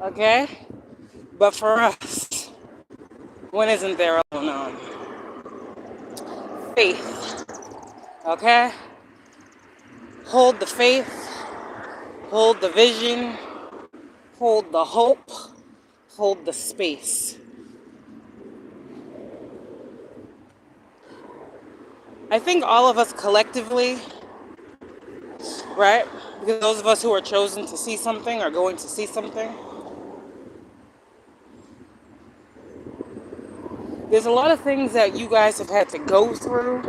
Okay? But for us, when isn't there alone? Faith. Okay? Hold the faith, hold the vision, hold the hope, hold the space. I think all of us collectively, right? Because those of us who are chosen to see something are going to see something. There's a lot of things that you guys have had to go through,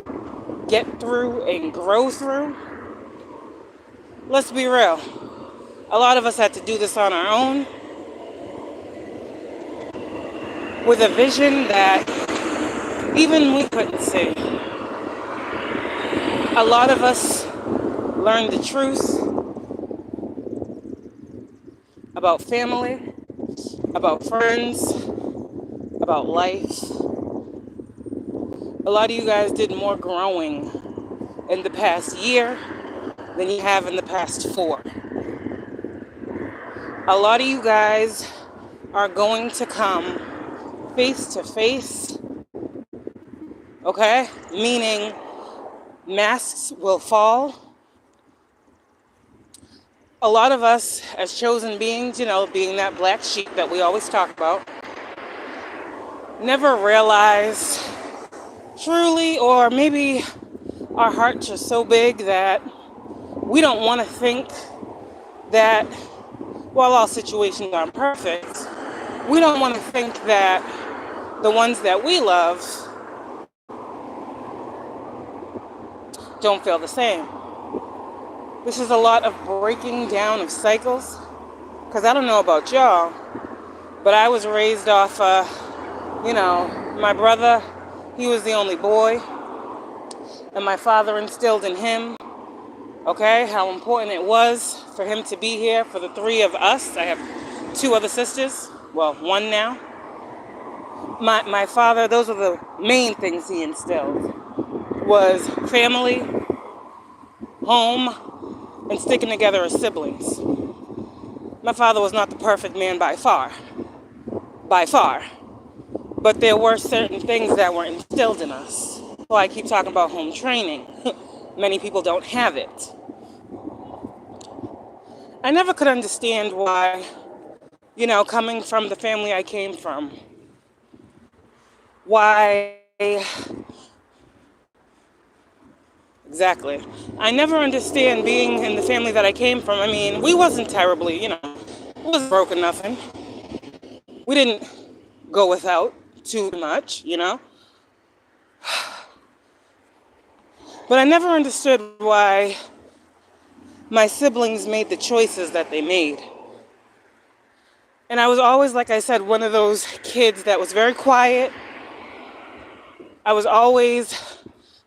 get through, and grow through. Let's be real. A lot of us had to do this on our own with a vision that even we couldn't see. A lot of us learned the truth about family, about friends, about life. A lot of you guys did more growing in the past year than you have in the past 4. A lot of you guys are going to come face to face, okay? Meaning masks will fall. A lot of us as chosen beings, being that black sheep that we always talk about, never realized truly, or maybe our hearts are so big that we don't want to think that while all situations aren't perfect, we don't want to think that the ones that we love don't feel the same. This is a lot of breaking down of cycles, because I don't know about y'all, but I was raised off, my brother, he was the only boy, and my father instilled in him, okay, how important it was for him to be here for the 3 of us. I have 2 other sisters, well, 1 now. My father, those are the main things he instilled, was family, home, and sticking together as siblings. My father was not the perfect man by far, but there were certain things that were instilled in us. So I keep talking about home training. Many people don't have it. I never could understand why, coming from the family I came from, why exactly. I never understand being in the family that I came from. I mean, we wasn't terribly, it wasn't broke or nothing. We didn't go without too much, But I never understood why my siblings made the choices that they made. And I was always, like I said, one of those kids that was very quiet. I was always,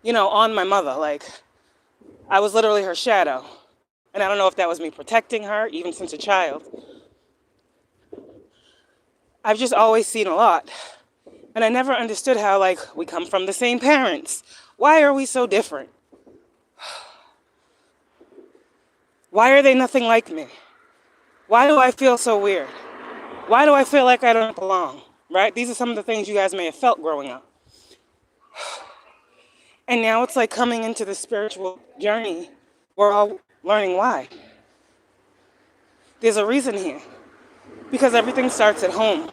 on my mother. Like, I was literally her shadow. And I don't know if that was me protecting her, even since a child. I've just always seen a lot. And I never understood how, we come from the same parents. Why are we so different? Why are they nothing like me? Why do I feel so weird? Why do I feel like I don't belong? Right? These are some of the things you guys may have felt growing up. And now it's like coming into the spiritual journey. We're all learning why. There's a reason here. Because everything starts at home.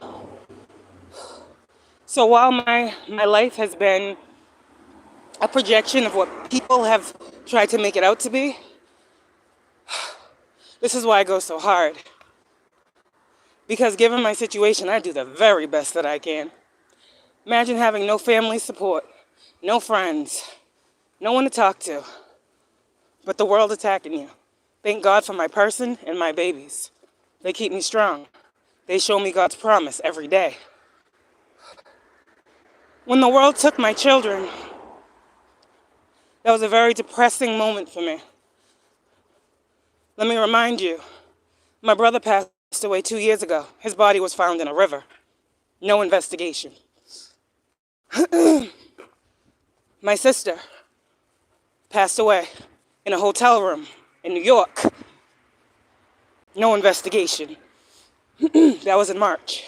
So while my life has been a projection of what people have tried to make it out to be, this is why I go so hard. Because given my situation, I do the very best that I can. Imagine having no family support, no friends, no one to talk to, but the world attacking you. Thank God for my person and my babies. They keep me strong. They show me God's promise every day. When the world took my children, that was a very depressing moment for me. Let me remind you, my brother passed away 2 years ago. His body was found in a river. No investigation. My sister passed away in a hotel room in New York. No investigation. That was in March.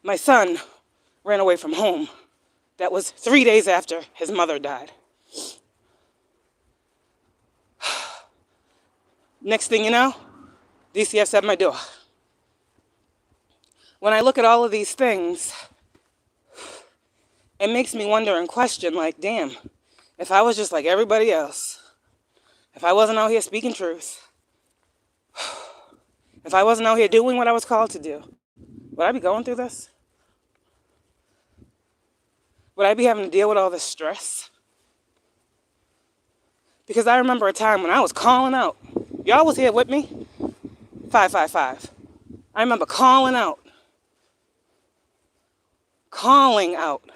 My son ran away from home. That was 3 days after his mother died. Next thing you know, DCF's at my door. When I look at all of these things, it makes me wonder and question, like, damn, if I was just like everybody else, if I wasn't out here speaking truth, if I wasn't out here doing what I was called to do, would I be going through this? Would I be having to deal with all this stress? Because I remember a time when I was calling out. Y'all was here with me? 555. I remember calling out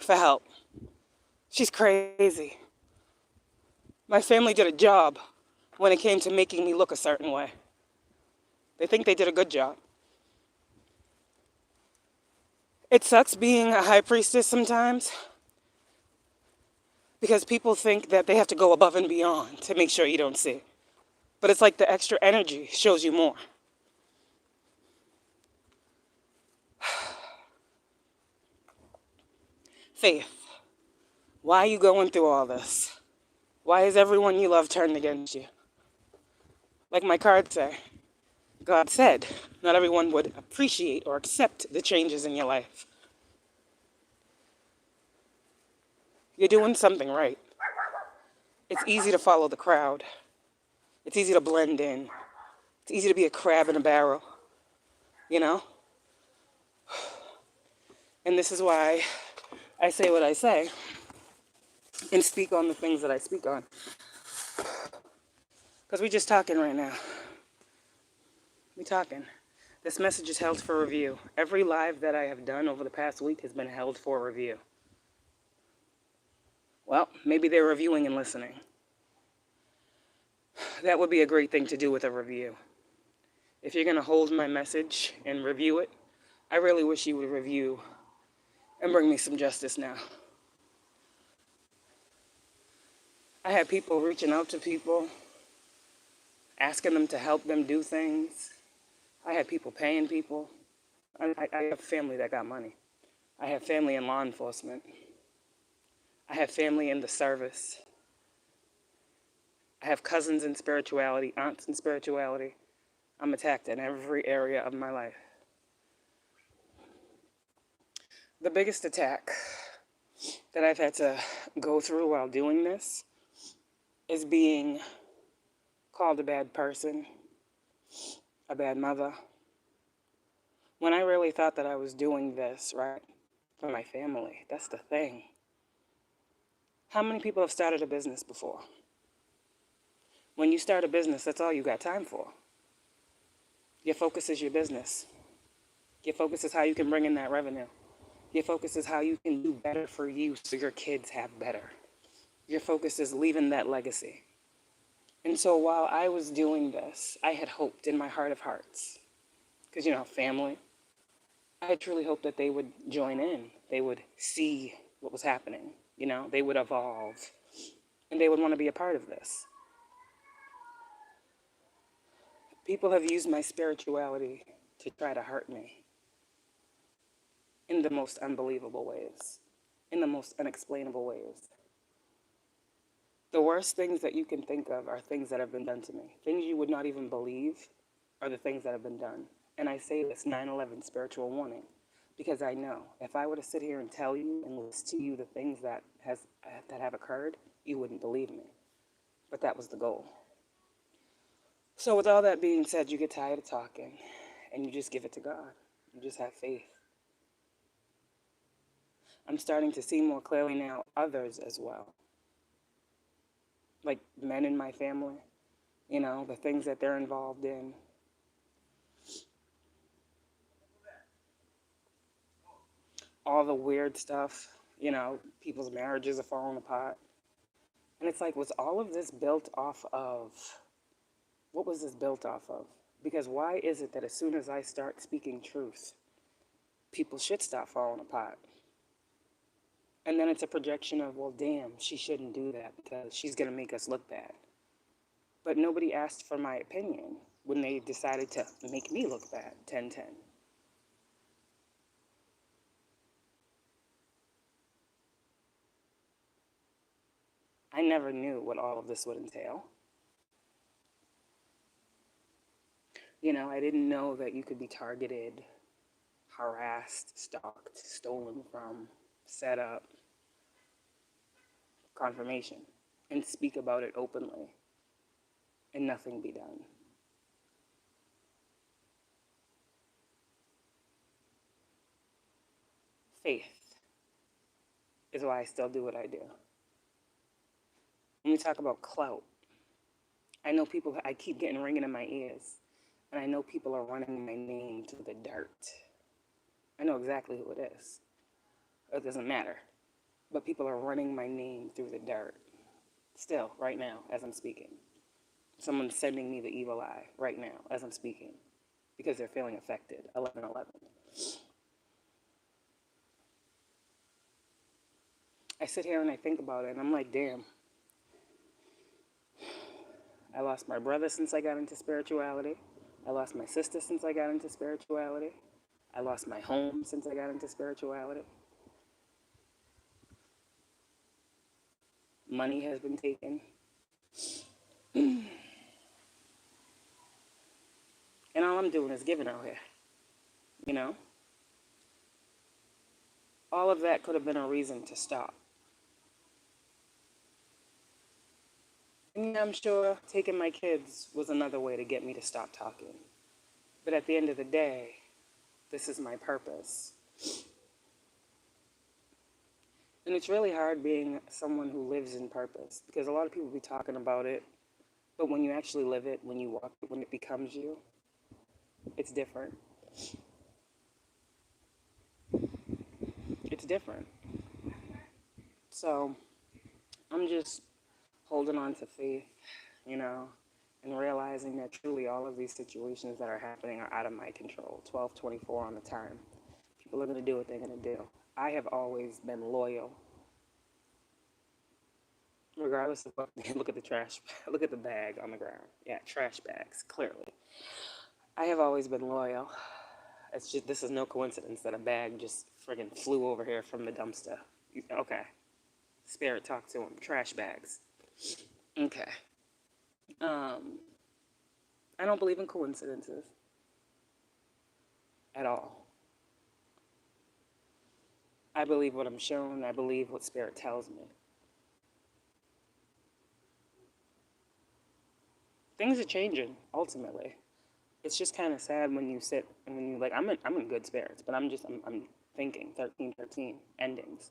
for help. She's crazy. My family did a job when it came to making me look a certain way. They think they did a good job. It sucks being a high priestess sometimes because people think that they have to go above and beyond to make sure you don't see. But it's like the extra energy shows you more. Faith, why are you going through all this? Why is everyone you love turned against you? Like my cards say, God said not everyone would appreciate or accept the changes in your life. You're doing something right. It's easy to follow the crowd. It's easy to blend in. It's easy to be a crab in a barrel, you know? And this is why I say what I say and speak on the things that I speak on. Because we're just talking right now. We're talking. This message is held for review. Every live that I have done over the past week has been held for review. Well, maybe they're reviewing and listening. That would be a great thing to do with a review. If you're going to hold my message and review it, I really wish you would review and bring me some justice now. I had people reaching out to people, asking them to help them do things. I had people paying people. I have family that got money. I have family in law enforcement. I have family in the service. I have cousins in spirituality, aunts in spirituality. I'm attacked in every area of my life. The biggest attack that I've had to go through while doing this is being called a bad person, a bad mother. When I really thought that I was doing this, right, for my family, that's the thing. How many people have started a business before? When you start a business, that's all you got time for. Your focus is your business. Your focus is how you can bring in that revenue. Your focus is how you can do better for you so your kids have better. Your focus is leaving that legacy. And so while I was doing this, I had hoped in my heart of hearts, because, family, I had truly hoped that they would join in. They would see what was happening. They would evolve. And they would want to be a part of this. People have used my spirituality to try to hurt me in the most unbelievable ways, in the most unexplainable ways. The worst things that you can think of are things that have been done to me. Things you would not even believe are the things that have been done. And I say this 9/11 spiritual warning because I know if I were to sit here and tell you and list to you the things that have occurred, you wouldn't believe me. But that was the goal. So with all that being said, you get tired of talking and you just give it to God. You just have faith. I'm starting to see more clearly now others as well. Like men in my family, the things that they're involved in. All the weird stuff, people's marriages are falling apart. And it's like, was all of this built off of, what was this built off of? Because why is it that as soon as I start speaking truth, people's shit stop falling apart? And then it's a projection of, well, damn, she shouldn't do that because she's going to make us look bad. But nobody asked for my opinion. when they decided to make me look bad, 10-10. I never knew what all of this would entail. You know, I didn't know that you could be targeted, harassed, stalked, stolen from, set up, confirmation, and speak about it openly and nothing be done. Faith is why I still do what I do. When we talk about clout, I know people, I keep getting ringing in my ears, and I know people are running my name to the dirt. I know exactly who it is. It doesn't matter. But people are running my name through the dirt. Still, right now, as I'm speaking. Someone's sending me the evil eye right now, as I'm speaking, because they're feeling affected. 11/11. I sit here and I think about it, and I'm like, damn. I lost my brother since I got into spirituality. I lost my sister since I got into spirituality. I lost my home since I got into spirituality. Money has been taken. And all I'm doing is giving out here. You know? All of that could have been a reason to stop. And yeah, I'm sure taking my kids was another way to get me to stop talking. But at the end of the day, this is my purpose. And it's really hard being someone who lives in purpose, because a lot of people be talking about it, but when you actually live it, when you walk it, when it becomes you, it's different. It's different. So I'm just holding on to faith, you know, and realizing that truly all of these situations that are happening are out of my control. 12/24 on the time. People are going to do what they're going to do. I have always been loyal. Regardless of what, look at the trash, look at the bag on the ground. Yeah, trash bags, clearly. I have always been loyal. It's just, this is no coincidence that a bag just friggin' flew over here from the dumpster. Okay. Spirit, talk to him. Trash bags. Okay. I don't believe in coincidences at all. I believe what I'm shown. I believe what Spirit tells me. Things are changing, ultimately. It's just kind of sad when you sit and when you like, I'm in good spirits, but I'm thinking 13/13 endings.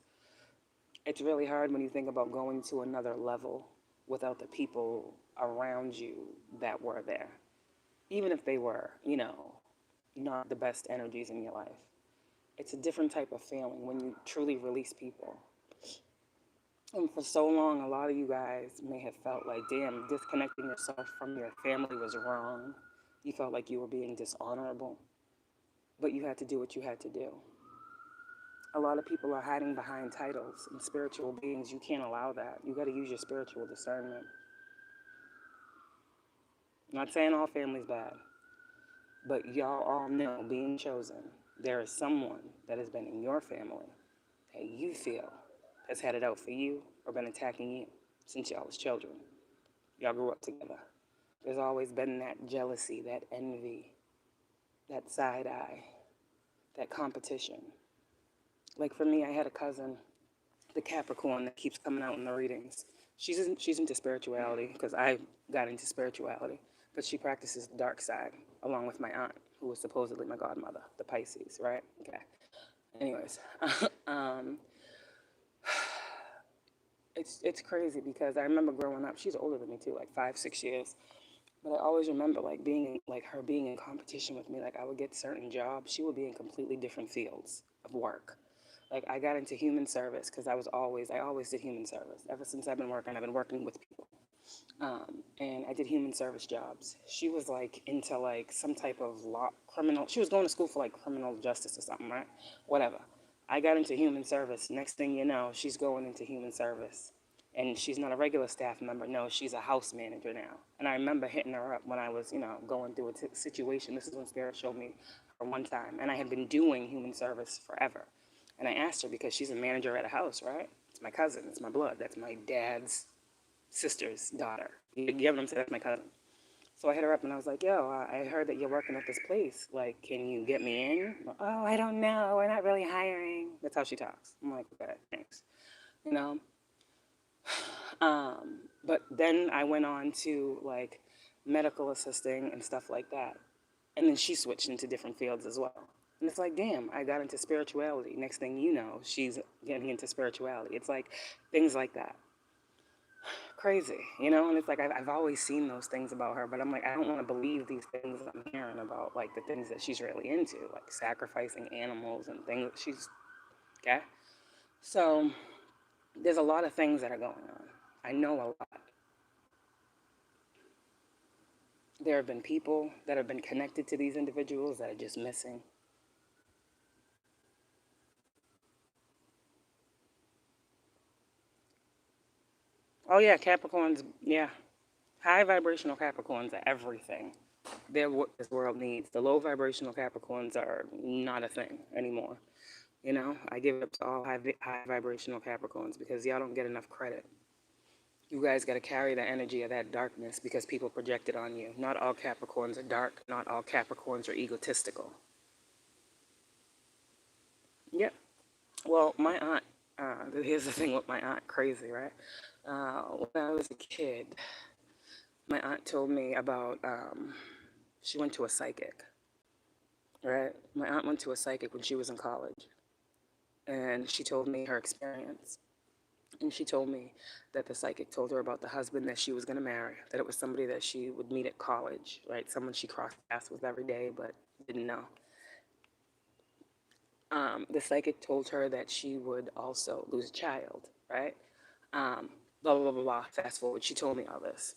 It's really hard when you think about going to another level without the people around you that were there. Even if they were, you know, not the best energies in your life. It's a different type of feeling when you truly release people. And for so long, a lot of you guys may have felt like, damn, disconnecting yourself from your family was wrong. You felt like you were being dishonorable, but you had to do what you had to do. A lot of people are hiding behind titles and spiritual beings. You can't allow that. You got to use your spiritual discernment. I'm not saying all family's bad, but y'all all know, being chosen, there is someone that has been in your family that you feel has had it out for you or been attacking you since y'all was children. Y'all grew up together. There's always been that jealousy, that envy, that side eye, that competition. Like for me, I had a cousin, the Capricorn, that keeps coming out in the readings. She's into spirituality because I got into spirituality, but she practices the dark side along with my aunt, who was supposedly my godmother, the Pisces, right? Okay. Anyways, it's crazy because I remember growing up. She's older than me too, like 5-6 years. But I always remember like her being in competition with me. Like I would get certain jobs, she would be in completely different fields of work. Like I got into human service because I always did human service. Ever since I've been working with people. And I did human service jobs. She was like into like some type of criminal. She was going to school for like criminal justice or something, right? Whatever. I got into human service. Next thing you know, she's going into human service And she's not a regular staff member. No, she's a house manager now. And I remember hitting her up when I was, going through a situation. This is when Spirit showed me her one time. And I had been doing human service forever. And I asked her because she's a manager at a house, right? It's my cousin. It's my blood. That's my dad's sister's daughter. You get what I'm saying? That's my cousin. So I hit her up and I was like, yo, I heard that you're working at this place. Like, can you get me in? Oh, I don't know. We're not really hiring. That's how she talks. I'm like, okay, thanks. You know? But then I went on to like medical assisting and stuff like that. And then she switched into different fields as well. And it's like, damn, I got into spirituality. Next thing you know, she's getting into spirituality. It's like things like that. Crazy, And it's like I've always seen those things about her, but I'm like, I don't want to believe these things I'm hearing about, like the things that she's really into, like sacrificing animals and things. She's, okay? So there's a lot of things that are going on. I know a lot. There have been people that have been connected to these individuals that are just missing. Oh yeah, Capricorns, yeah. High vibrational Capricorns are everything. They're what this world needs. The low vibrational Capricorns are not a thing anymore. I give it up to all high vibrational Capricorns because y'all don't get enough credit. You guys got to carry the energy of that darkness because people project it on you. Not all Capricorns are dark. Not all Capricorns are egotistical. Yep. Well, my aunt, here's the thing with my aunt, crazy, right? When I was a kid, my aunt told me about, she went to a psychic, right? My aunt went to a psychic when she was in college. And she told me her experience. And she told me that the psychic told her about the husband that she was going to marry, that it was somebody that she would meet at college, right? Someone she crossed paths with every day, but didn't know. The psychic told her that she would also lose a child, right? Blah, blah, blah, blah, blah. Fast forward, she told me all this.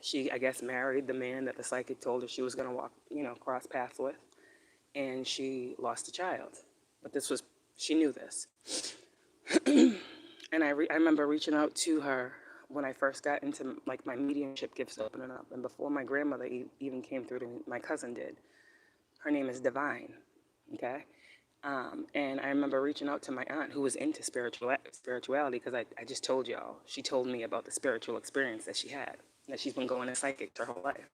She, I guess, married the man that the psychic told her she was going to walk, cross paths with. And she lost a child. But she knew this. And I remember reaching out to her when I first got into like my mediumship gifts opening up. And before my grandmother even came through to me, my cousin did. Her name is Divine, okay? And I remember reaching out to my aunt who was into spirituality because I just told y'all. She told me about the spiritual experience that she had, that she's been going to psychics her whole life.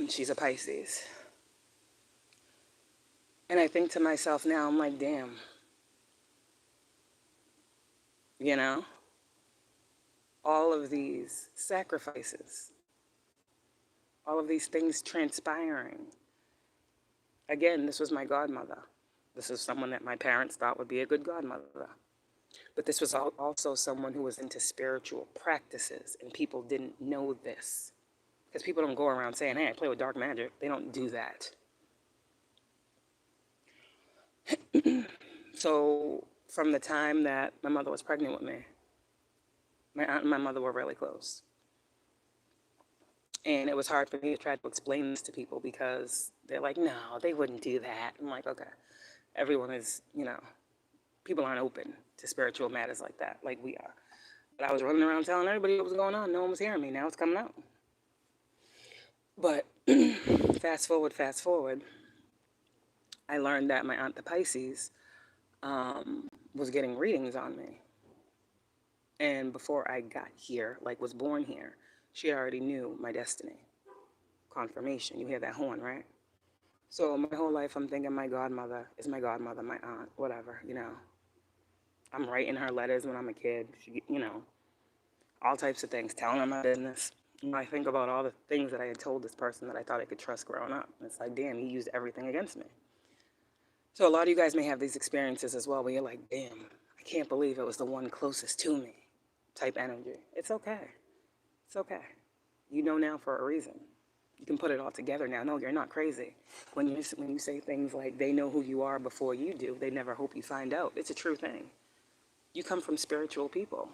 She's a Pisces. And I think to myself now, I'm like, damn. All of these sacrifices, all of these things transpiring. Again, this was my godmother. This is someone that my parents thought would be a good godmother. But this was also someone who was into spiritual practices, and people didn't know this. Because people don't go around saying, hey, I play with dark magic. They don't do that. So from the time that my mother was pregnant with me, my aunt and my mother were really close. And it was hard for me to try to explain this to people because they're like, no, they wouldn't do that. I'm like, okay. Everyone is, people aren't open to spiritual matters like that, like we are. But I was running around telling everybody what was going on. No one was hearing me. Now it's coming out. But fast forward, I learned that my aunt, the Pisces, was getting readings on me. And before I got here, like was born here, she already knew my destiny. Confirmation. You hear that horn, right? So my whole life I'm thinking my godmother is my godmother, my aunt, whatever, I'm writing her letters when I'm a kid, she, all types of things, telling her my business. I think about all the things that I had told this person that I thought I could trust growing up. It's like, damn, he used everything against me. So a lot of you guys may have these experiences as well where you're like, damn, I can't believe it was the one closest to me type energy. It's okay. It's okay. You know now for a reason. You can put it all together now. No, you're not crazy. When you say things like they know who you are before you do, they never hope you find out. It's a true thing. You come from spiritual people.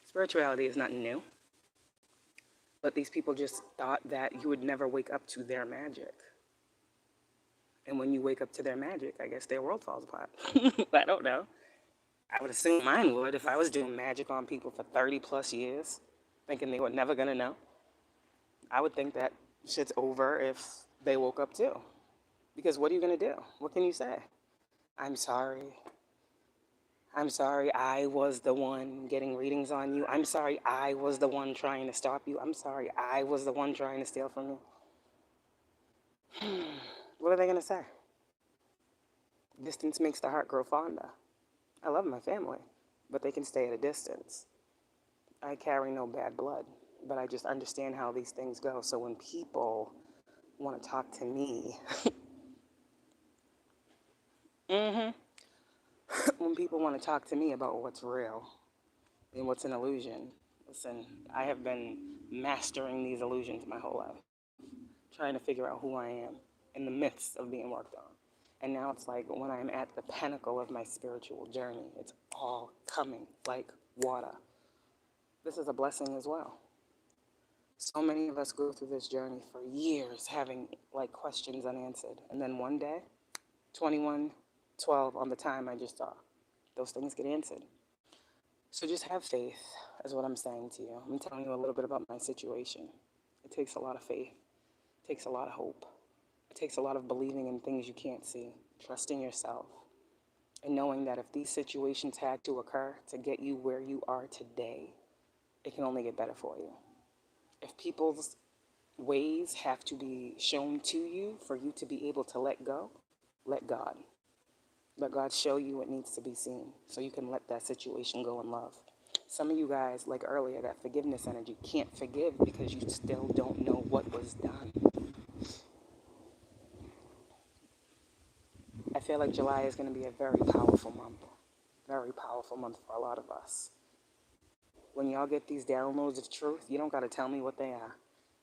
Spirituality is not new. But these people just thought that you would never wake up to their magic. And when you wake up to their magic, I guess their world falls apart. I don't know. I would assume mine would if I was doing magic on people for 30 plus years, thinking they were never going to know. I would think that shit's over if they woke up too. Because what are you going to do? What can you say? I'm sorry. I'm sorry I was the one getting readings on you. I'm sorry I was the one trying to stop you. I'm sorry I was the one trying to steal from you. What are they going to say? Distance makes the heart grow fonder. I love my family, but they can stay at a distance. I carry no bad blood, but I just understand how these things go. So when people want to talk to me, when people want to talk to me about what's real and what's an illusion, listen, I have been mastering these illusions my whole life, trying to figure out who I am in the midst of being worked on. And now it's like when I'm at the pinnacle of my spiritual journey, it's all coming like water. This is a blessing as well. So many of us go through this journey for years having like questions unanswered. And then one day, 21:12 on the time I just saw, those things get answered. So just have faith, is what I'm saying to you. I'm telling you a little bit about my situation. It takes a lot of faith. It takes a lot of hope. It takes a lot of believing in things you can't see, trusting yourself, and knowing that if these situations had to occur to get you where you are today, it can only get better for you. If people's ways have to be shown to you for you to be able to let go, let God. Let God show you what needs to be seen so you can let that situation go in love. Some of you guys, like earlier, that forgiveness energy can't forgive because you still don't know what was done. I feel like July is going to be a very powerful month. Very powerful month for a lot of us. When y'all get these downloads of truth, you don't got to tell me what they are.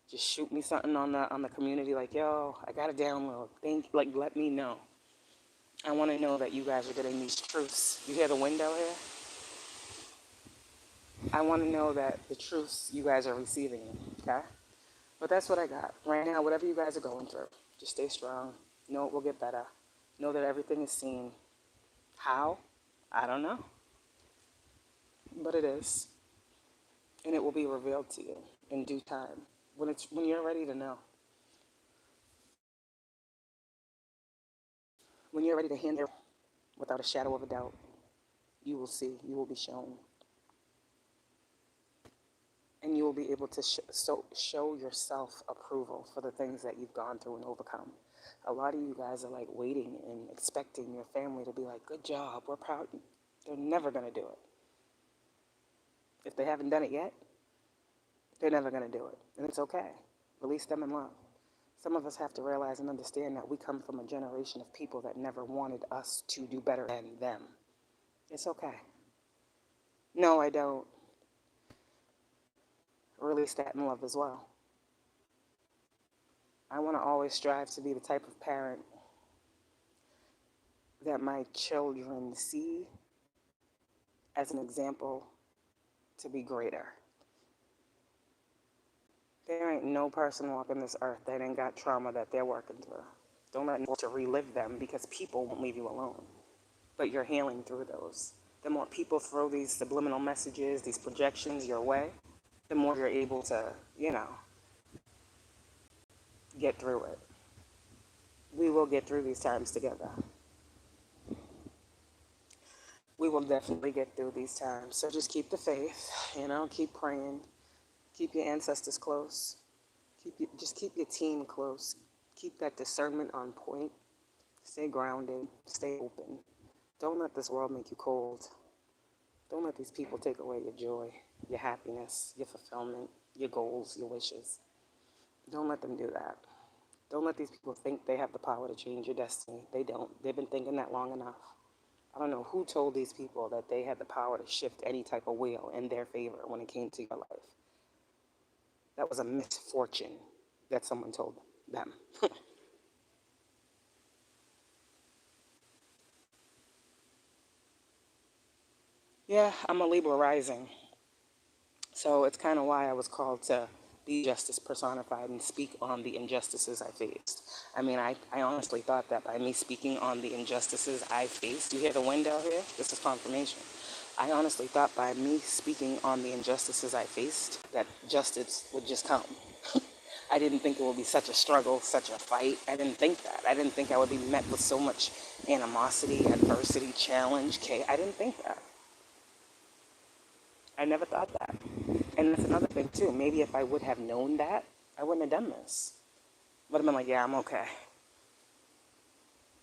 Just shoot me something on the community like, yo, I got a download. Let me know. I want to know that you guys are getting these truths. You hear the wind out here? I want to know that the truths you guys are receiving, okay? But that's what I got. Right now, whatever you guys are going through, just stay strong. Know it will get better. Know that everything is seen. How? I don't know. But it is. And it will be revealed to you in due time. When you're ready to know. When you're ready to handle without a shadow of a doubt, you will see, you will be shown. And you will be able to show yourself approval for the things that you've gone through and overcome. A lot of you guys are like waiting and expecting your family to be like, good job, we're proud. They're never going to do it. If they haven't done it yet, they're never going to do it. And it's okay. Release them in love. Some of us have to realize and understand that we come from a generation of people that never wanted us to do better than them. It's okay. No, I don't. Release that in love as well. I want to always strive to be the type of parent that my children see as an example to be greater. There ain't no person walking this earth that ain't got trauma that they're working through. Don't let to relive them because people won't leave you alone. But you're healing through those. The more people throw these subliminal messages, these projections your way, the more you're able to, get through it. We will get through these times together. We will definitely get through these times. So just keep the faith, keep praying, keep your ancestors close, just keep your team close, keep that discernment on point, stay grounded, stay open. Don't let this world make you cold. Don't let these people take away your joy, your happiness, your fulfillment, your goals, your wishes. Don't let them do that. Don't let these people think they have the power to change your destiny. They don't. They've been thinking that long enough. I don't know who told these people that they had the power to shift any type of wheel in their favor when it came to your life. That was a misfortune that someone told them. Yeah, I'm a Libra rising. So it's kind of why I was called to be justice personified and speak on the injustices I faced. I mean, I honestly thought that by me speaking on the injustices I faced, you hear the wind out here? This is confirmation. I honestly thought by me speaking on the injustices I faced, that justice would just come. I didn't think it would be such a struggle, such a fight. I didn't think that. I didn't think I would be met with so much animosity, adversity, challenge, I didn't think that. I never thought that. And that's another thing too. Maybe if I would have known that, I wouldn't have done this. But I've been like, yeah, I'm okay.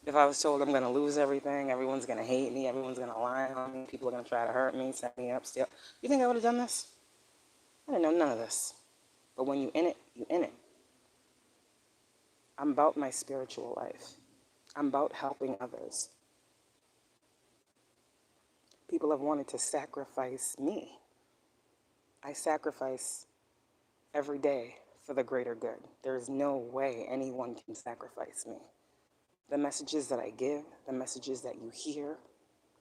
If I was told I'm going to lose everything, everyone's going to hate me, everyone's going to lie on me, people are going to try to hurt me, set me up still. You think I would have done this? I didn't know none of this. But when you're in it, you're in it. I'm about my spiritual life. I'm about helping others. People have wanted to sacrifice me. I sacrifice every day for the greater good. There's no way anyone can sacrifice me. The messages that I give, the messages that you hear,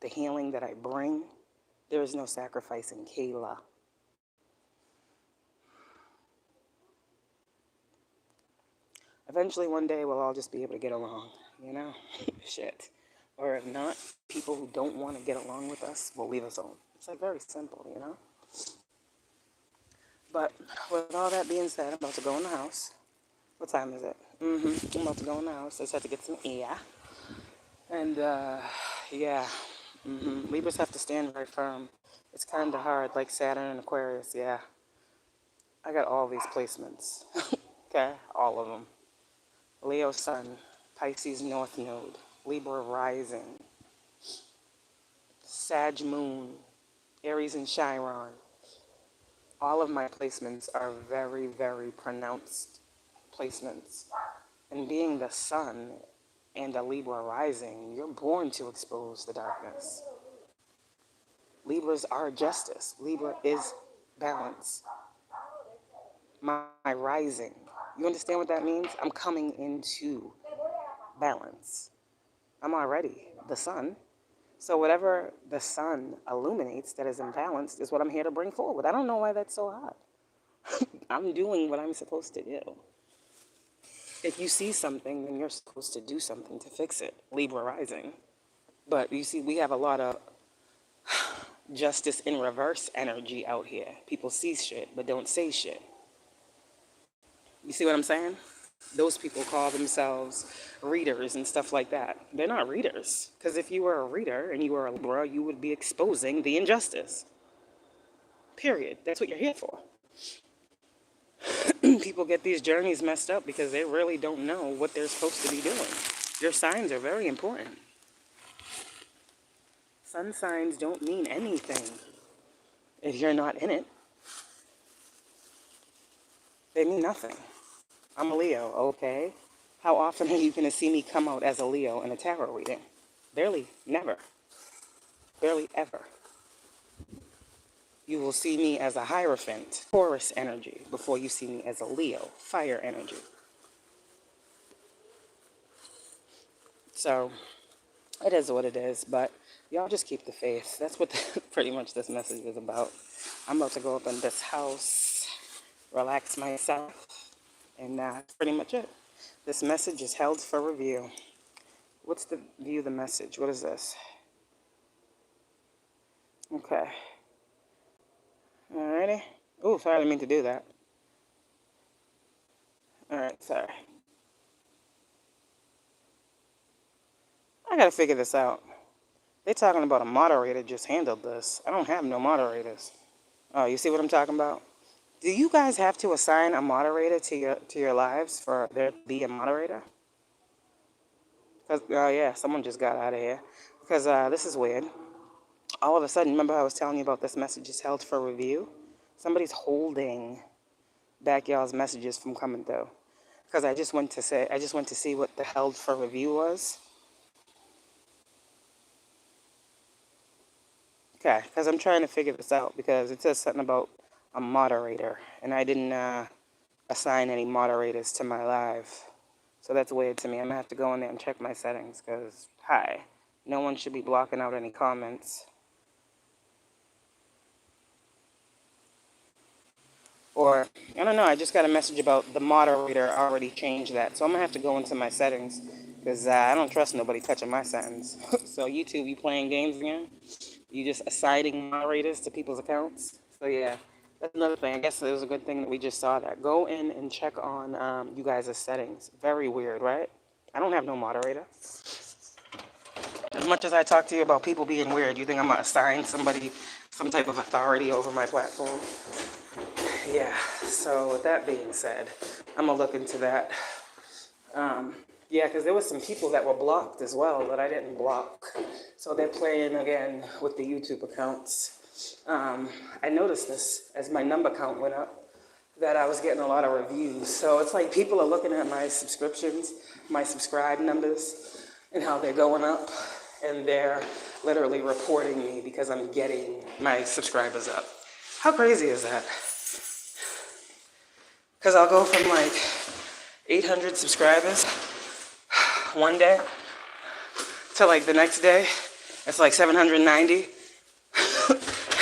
the healing that I bring, there is no sacrifice in Kayla. Eventually one day we'll all just be able to get along, you know? Shit. Or if not, people who don't want to get along with us will leave us alone. It's like very simple, you know? But with all that being said, I'm about to go in the house. What time is it? I'm about to go in the house. I just have to get some air. And, yeah. Libras have to stand very firm. It's kind of hard, like Saturn and Aquarius, yeah. I got all these placements. Okay? All of them. Leo Sun, Pisces North Node, Libra Rising, Sag Moon, Aries and Chiron. All of my placements are very, very pronounced placements. And being the Sun and a Libra rising, you're born to expose the darkness. Libras are justice. Libra is balance. My rising. You understand what that means? I'm coming into balance. I'm already the sun. So whatever the sun illuminates that is imbalanced is what I'm here to bring forward. I don't know why that's so hard. I'm doing what I'm supposed to do. If you see something, then you're supposed to do something to fix it. Libra rising. But you see, we have a lot of justice in reverse energy out here. People see shit, but don't say shit. You see what I'm saying? Those people call themselves readers and stuff like that. They're not readers. Because if you were a reader and you were a Libra, you would be exposing the injustice. Period. That's what you're here for. People get these journeys messed up because they really don't know what they're supposed to be doing. Your signs are very important. Sun signs don't mean anything if you're not in it. They mean nothing. I'm a Leo, okay? How often are you going to see me come out as a Leo in a tarot reading? Barely, never. Barely ever. You will see me as a Hierophant, Taurus energy, before you see me as a Leo, fire energy. So, it is what it is, but y'all just keep the faith. That's what pretty much this message is about. I'm about to go up in this house, relax myself, and that's pretty much it. This message is held for review. What's the view the message? What is this? Okay. Alrighty. Oh, sorry, I didn't mean to do that. Alright, sorry. I gotta figure this out. They talking about a moderator just handled this. I don't have no moderators. Oh, you see what I'm talking about? Do you guys have to assign a moderator to your lives for there to be a moderator? Because, oh yeah, someone just got out of here. Because this is weird. All of a sudden, remember I was telling you about this message is held for review? Somebody's holding back y'all's messages from coming through. Because I just went to see what the held for review was. Okay, because I'm trying to figure this out because it says something about a moderator, and I didn't assign any moderators to my live. So that's weird to me. I'm going to have to go in there and check my settings because, hi, no one should be blocking out any comments. Or, I don't know, I just got a message about the moderator already changed that. So I'm going to have to go into my settings because I don't trust nobody touching my settings. So YouTube, you playing games again? You just assigning moderators to people's accounts? So yeah, that's another thing. I guess it was a good thing that we just saw that. Go in and check on you guys' settings. Very weird, right? I don't have no moderator. As much as I talk to you about people being weird, you think I'm going to assign somebody some type of authority over my platform? Yeah, so with that being said, I'm going to look into that. Yeah, because there was some people that were blocked as well that I didn't block. So they're playing again with the YouTube accounts. I noticed this as my number count went up, that I was getting a lot of reviews. So it's like people are looking at my subscriptions, my subscribe numbers, and how they're going up. And they're literally reporting me because I'm getting my subscribers up. How crazy is that? Because I'll go from like 800 subscribers one day to like the next day, it's like 790.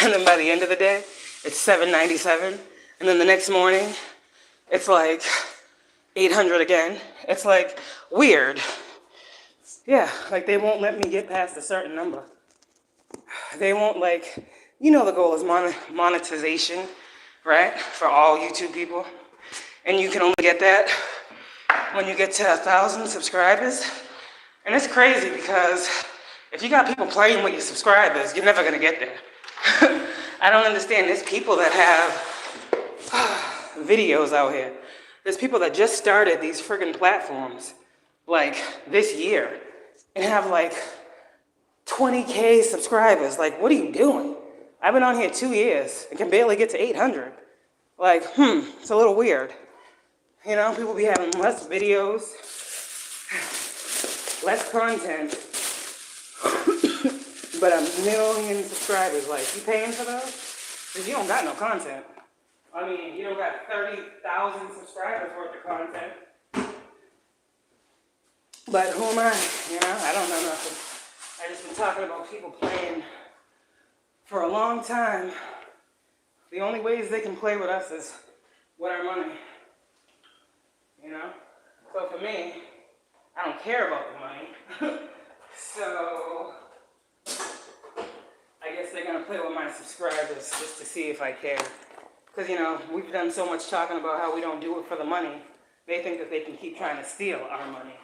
And then by the end of the day, it's 797. And then the next morning, it's like 800 again. It's like weird. Yeah, like they won't let me get past a certain number. They won't like, you know the goal is monetization, right? For all YouTube people. And you can only get that when you get to 1,000 subscribers. And it's crazy because if you got people playing with your subscribers, you're never gonna get there. I don't understand. There's people that have videos out here. There's people that just started these friggin' platforms like this year and have like 20K subscribers. Like, what are you doing? I've been on here 2 years and can barely get to 800. Like, it's a little weird. You know, people be having less videos, less content, but a million subscribers. Like, you paying for those? Because you don't got no content. I mean, you don't got 30,000 subscribers worth of content. But who am I? You know, I don't know nothing. I just been talking about people playing for a long time. The only ways they can play with us is with our money. You know? So for me, I don't care about the money. So I guess they're gonna play with my subscribers just to see if I care. Because, you know, we've done so much talking about how we don't do it for the money. They think that they can keep trying to steal our money.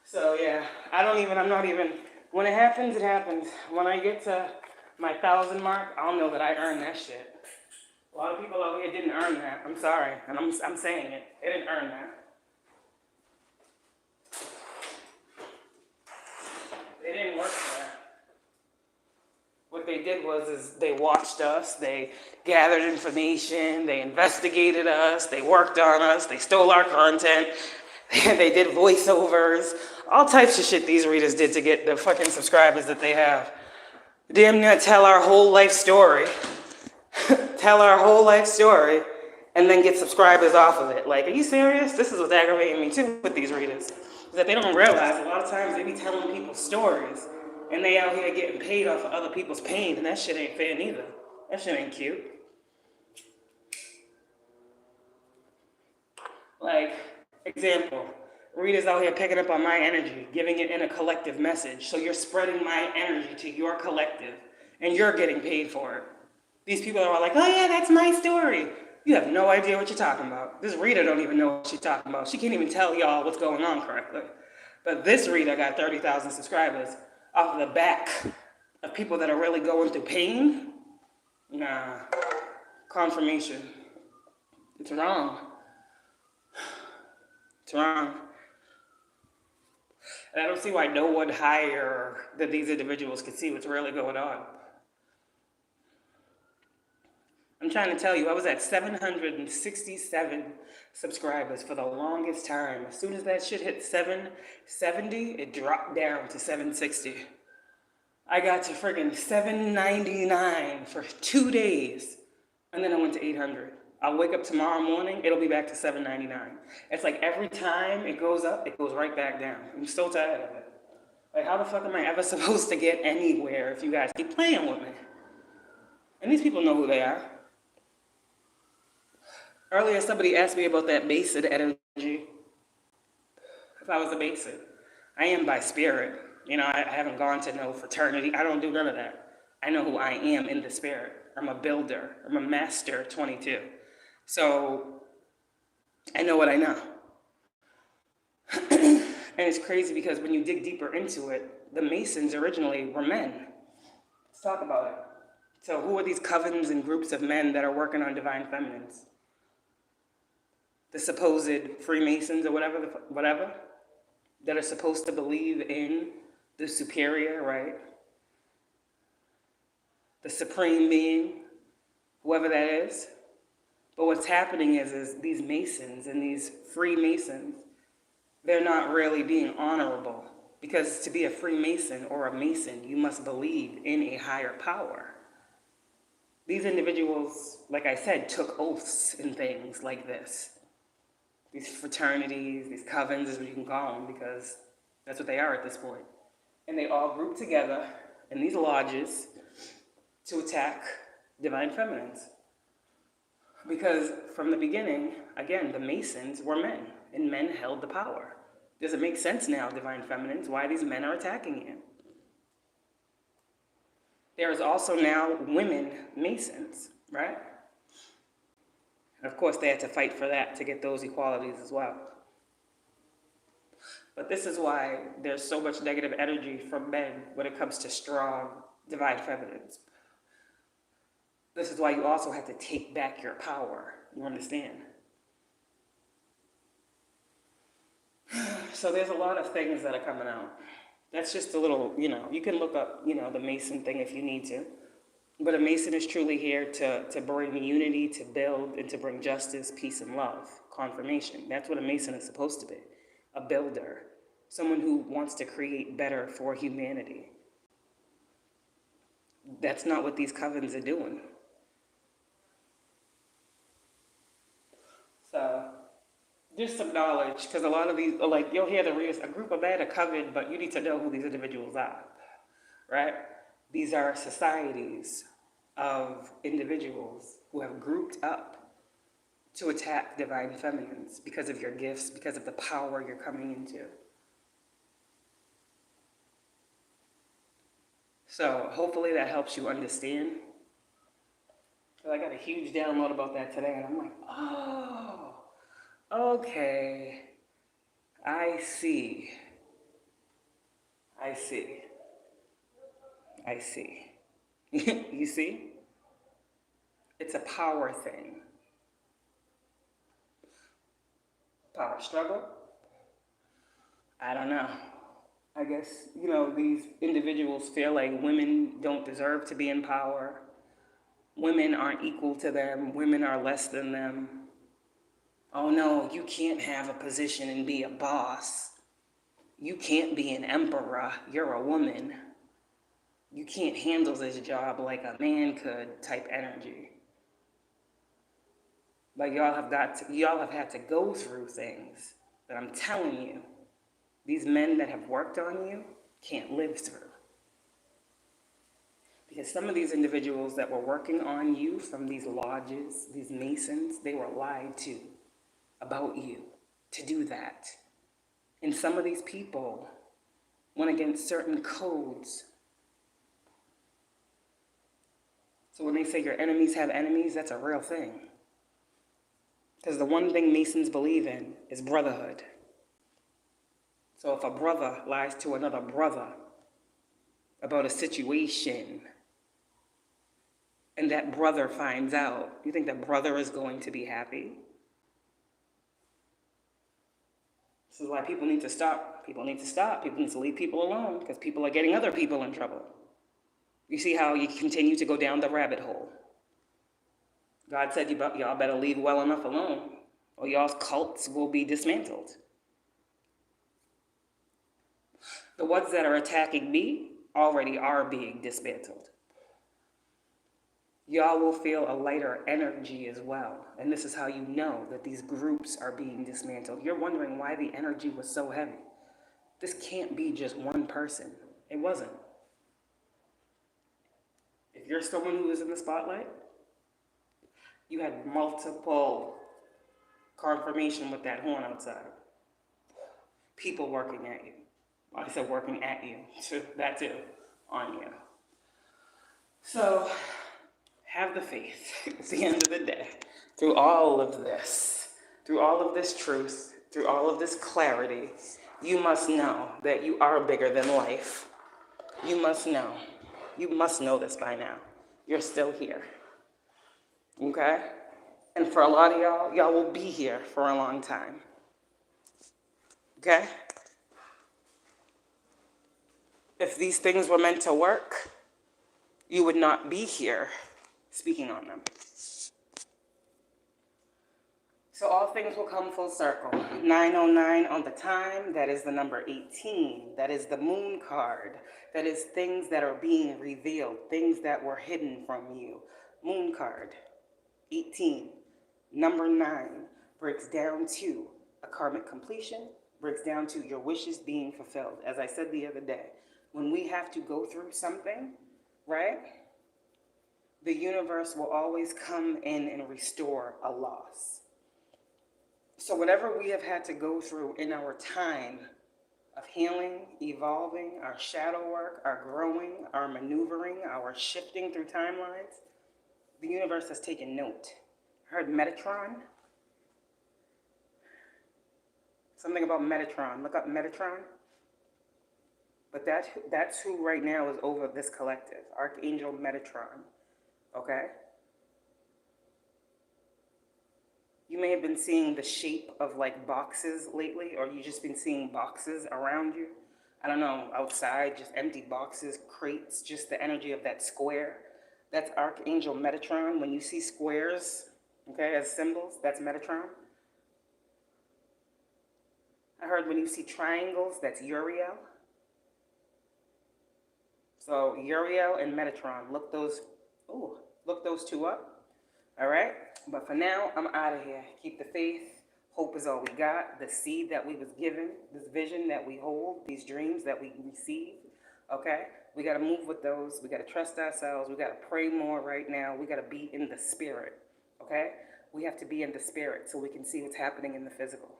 So yeah, I'm not even, when it happens, it happens. When I get to my 1,000 mark, I'll know that I earned that shit. A lot of people out here didn't earn that. I'm sorry, and I'm saying it. They didn't earn that. They didn't work for that. What they did was they watched us, they gathered information, they investigated us, they worked on us, they stole our content, they did voiceovers, all types of shit these readers did to get the fucking subscribers that they have. Damn near tell our whole life story. Tell our whole life story, and then get subscribers off of it. Like, are you serious? This is what's aggravating me too with these readers. Is that they don't realize a lot of times they be telling people stories, and they out here getting paid off of other people's pain, and that shit ain't fair neither. That shit ain't cute. Like, example, readers out here picking up on my energy, giving it in a collective message. So you're spreading my energy to your collective, and you're getting paid for it. These people are all like, oh yeah, that's my story. You have no idea what you're talking about. This reader don't even know what she's talking about. She can't even tell y'all what's going on correctly. But this reader got 30,000 subscribers off of the back of people that are really going through pain. Nah, confirmation. It's wrong. It's wrong. And I don't see why no one higher than these individuals could see what's really going on. I'm trying to tell you, I was at 767 subscribers for the longest time. As soon as that shit hit 770, it dropped down to 760. I got to friggin' 799 for 2 days, and then I went to 800. I'll wake up tomorrow morning, it'll be back to 799. It's like every time it goes up, it goes right back down. I'm so tired of it. Like, how the fuck am I ever supposed to get anywhere if you guys keep playing with me? And these people know who they are. Earlier, somebody asked me about that Mason energy. If I was a Mason, I am by spirit. You know, I haven't gone to no fraternity. I don't do none of that. I know who I am in the spirit. I'm a builder. I'm a master 22. So I know what I know. And it's crazy because when you dig deeper into it, the Masons originally were men. Let's talk about it. So who are these covens and groups of men that are working on divine feminines? The supposed Freemasons or whatever, that are supposed to believe in the superior, right? The supreme being, whoever that is. But what's happening is these Masons and these Freemasons, they're not really being honorable, because to be a Freemason or a Mason, you must believe in a higher power. These individuals, like I said, took oaths and things like this. These fraternities, these covens is what you can call them, because that's what they are at this point. And they all grouped together in these lodges to attack divine feminines. Because from the beginning, again, the Masons were men, and men held the power. Does it make sense now, divine feminines, why these men are attacking you? There is also now women Masons, right? And of course, they had to fight for that to get those equalities as well. But this is why there's so much negative energy from men when it comes to strong divine feminines. This is why you also have to take back your power. You understand? So there's a lot of things that are coming out. That's just a little, you can look up, the Mason thing if you need to. But a Mason is truly here to bring unity, to build, and to bring justice, peace, and love. Confirmation. That's what a Mason is supposed to be. A builder. Someone who wants to create better for humanity. That's not what these covens are doing. So, just some knowledge, because a lot of these, like, you'll hear a group of men, a coven, but you need to know who these individuals are, right? These are societies of individuals who have grouped up to attack divine feminines because of your gifts, because of the power you're coming into. So hopefully that helps you understand. I got a huge download about that today, and I'm like, oh, okay, I see. You see? It's a power thing. Power struggle? I don't know. I guess, these individuals feel like women don't deserve to be in power. Women aren't equal to them. Women are less than them. Oh no, you can't have a position and be a boss. You can't be an emperor. You're a woman. You can't handle this job like a man could type energy. But y'all have had to go through things that I'm telling you, these men that have worked on you can't live through. Because some of these individuals that were working on you from these lodges, these Masons, they were lied to about you to do that. And some of these people went against certain codes. So when they say your enemies have enemies, that's a real thing. Because the one thing Masons believe in is brotherhood. So if a brother lies to another brother about a situation, and that brother finds out, you think that brother is going to be happy? This is why people need to stop. People need to leave people alone, because people are getting other people in trouble. You see how you continue to go down the rabbit hole. God said y'all better leave well enough alone, or y'all's cults will be dismantled. The ones that are attacking me already are being dismantled. Y'all will feel a lighter energy as well. And this is how you know that these groups are being dismantled. You're wondering why the energy was so heavy. This can't be just one person. It wasn't. If you're someone who is in the spotlight, you had multiple Confirmation with that horn outside. People working at you. I said working at you. That too. On you. So, have the faith at the end of the day. Through all of this truth, through all of this clarity, you must know that you are bigger than life. You must know. You must know this by now. You're still here. Okay? And for a lot of y'all, y'all will be here for a long time. Okay? If these things were meant to work, you would not be here speaking on them. So all things will come full circle. 909 on the time, that is the number 18. That is the moon card. That is things that are being revealed, things that were hidden from you. Moon card, 18. Number 9 breaks down to a karmic completion, breaks down to your wishes being fulfilled. As I said the other day, when we have to go through something, right? The universe will always come in and restore a loss. So whatever we have had to go through in our time of healing, evolving, our shadow work, our growing, our maneuvering, our shifting through timelines, the universe has taken note. Heard Metatron? Something about Metatron. Look up Metatron. But that's who right now is over this collective. Archangel Metatron. Okay? You may have been seeing the shape of like boxes lately, or you've just been seeing boxes around you. I don't know, outside, just empty boxes, crates, just the energy of that square. That's Archangel Metatron. When you see squares, okay, as symbols, that's Metatron. I heard when you see triangles, that's Uriel. So Uriel and Metatron, look those two up. All right, but for now, I'm out of here. Keep the faith. Hope is all we got. The seed that we was given, this vision that we hold, these dreams that we receive. Okay, we got to move with those. We got to trust ourselves. We got to pray more right now. We got to be in the spirit. Okay, we have to be in the spirit so we can see what's happening in the physical.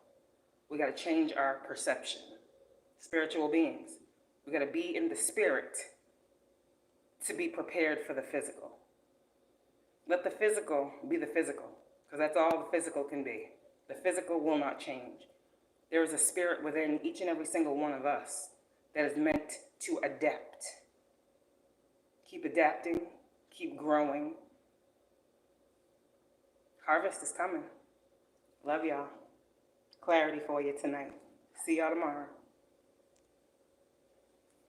We got to change our perception. Spiritual beings. We got to be in the spirit to be prepared for the physical. Let the physical be the physical, because that's all the physical can be. The physical will not change. There is a spirit within each and every single one of us that is meant to adapt. Keep adapting, keep growing. Harvest is coming. Love y'all. Clarity for you tonight. See y'all tomorrow.